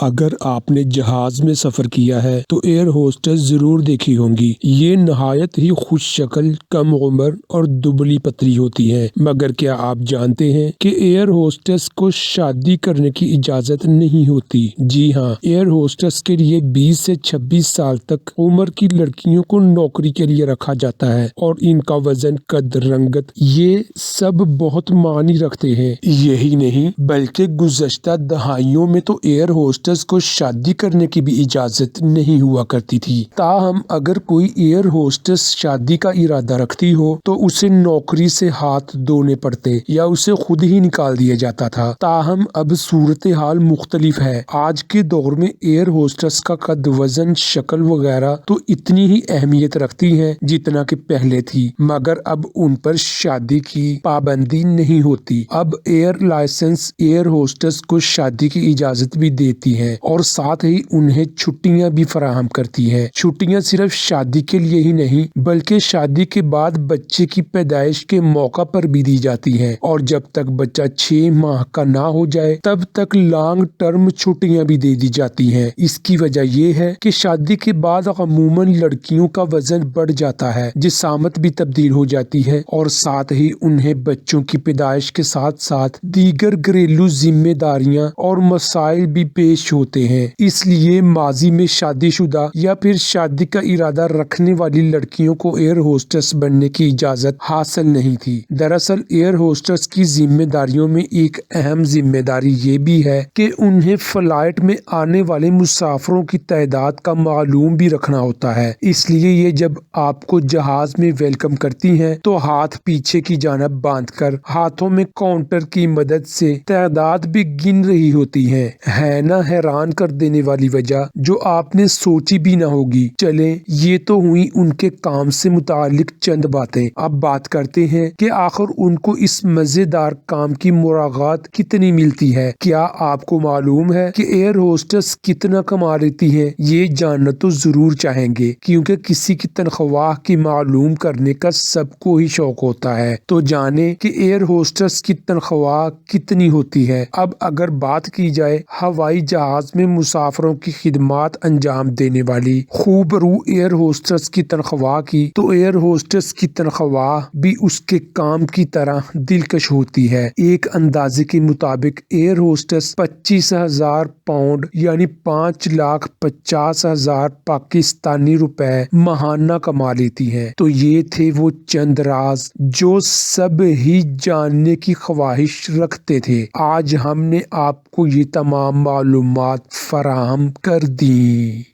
اگر آپ نے جہاز میں سفر کیا ہے تو ایئر ہوسٹس ضرور دیکھی ہوں گی۔ یہ نہایت ہی خوش شکل، کم عمر اور دبلی پتلی ہوتی ہے، مگر کیا آپ جانتے ہیں کہ ایئر ہوسٹس کو شادی کرنے کی اجازت نہیں ہوتی؟ جی ہاں، ایئر ہوسٹس کے لیے 20 سے 26 سال تک عمر کی لڑکیوں کو نوکری کے لیے رکھا جاتا ہے، اور ان کا وزن، قد، رنگت، یہ سب بہت معنی رکھتے ہیں۔ یہی نہیں بلکہ گزشتہ دہائیوں میں تو ایئر ہوسٹس کو شادی کرنے کی بھی اجازت نہیں ہوا کرتی تھی۔ تاہم اگر کوئی ایئر ہوسٹس شادی کا ارادہ رکھتی ہو تو اسے نوکری سے ہاتھ دھونے پڑتے یا اسے خود ہی نکال دیا جاتا تھا۔ تاہم اب صورتحال مختلف ہے۔ آج کے دور میں ایئر ہوسٹس کا قد، وزن، شکل وغیرہ تو اتنی ہی اہمیت رکھتی ہیں جتنا کہ پہلے تھی، مگر اب ان پر شادی کی پابندی نہیں ہوتی۔ اب ایئر لائسنس ایئر ہوسٹس کو شادی کی اجازت بھی دیتی ہے اور ساتھ ہی انہیں چھٹیاں بھی فراہم کرتی ہے۔ چھٹیاں صرف شادی کے لیے ہی نہیں بلکہ شادی کے بعد بچے کی پیدائش کے موقع پر بھی دی جاتی ہے، اور جب تک بچہ 6 ماہ کا نہ ہو جائے تب تک لانگ ٹرم چھٹیاں بھی دے دی جاتی ہیں۔ اس کی وجہ یہ ہے کہ شادی کے بعد عموماً لڑکیوں کا وزن بڑھ جاتا ہے، جسامت بھی تبدیل ہو جاتی ہے، اور ساتھ ہی انہیں بچوں کی پیدائش کے ساتھ ساتھ دیگر گھریلو ذمہ داریاں اور مسائل بھی پیش ہوتے ہیں۔ اس لیے ماضی میں شادی شدہ یا پھر شادی کا ارادہ رکھنے والی لڑکیوں کو ایئر ہوسٹس بننے کی اجازت حاصل نہیں تھی۔ دراصل ایئر ہوسٹس کی ذمہ داریوں میں ایک اہم ذمہ داری یہ بھی ہے کہ انہیں فلائٹ میں آنے والے مسافروں کی تعداد کا معلوم بھی رکھنا ہوتا ہے۔ اس لیے یہ جب آپ کو جہاز میں ویلکم کرتی ہیں تو ہاتھ پیچھے کی جانب باندھ کر ہاتھوں میں کاؤنٹر کی مدد سے تعداد بھی گن رہی ہوتی ہے نا حیران کر دینے والی وجہ جو آپ نے سوچی بھی نہ ہوگی۔ چلیں، یہ تو ہوئی ان کے کام سے متعلق چند باتیں۔ اب بات کرتے ہیں کہ آخر ان کو اس مزیدار کام کی مراعات کتنی ملتی ہے۔ کیا آپ کو معلوم ہے کہ ایئر ہوسٹس کتنا کما لیتی ہیں؟ یہ جاننا تو ضرور چاہیں گے، کیونکہ کسی کی تنخواہ کی معلوم کرنے کا سب کو ہی شوق ہوتا ہے۔ تو جانیں کہ ایئر ہوسٹس کی تنخواہ کتنی ہوتی ہے۔ اب اگر بات کی جائے ہوائی جہاز میں مسافروں کی خدمات انجام دینے والی خوب رو ایئر ہوسٹس کی تنخواہ کی، تو ایئر ہوسٹس کی تنخواہ بھی اس کے کام کی طرح دلکش ہوتی ہے۔ ایک اندازے کے مطابق ایئر ہوسٹس 25,000 پاؤنڈ یعنی 5,50,000 پاکستانی روپے ماہانہ کما لیتی ہے۔ تو یہ تھے وہ چند راز جو سب ہی جاننے کی خواہش رکھتے تھے۔ آج ہم نے آپ کو یہ تمام معلومات فراہم کر دیں۔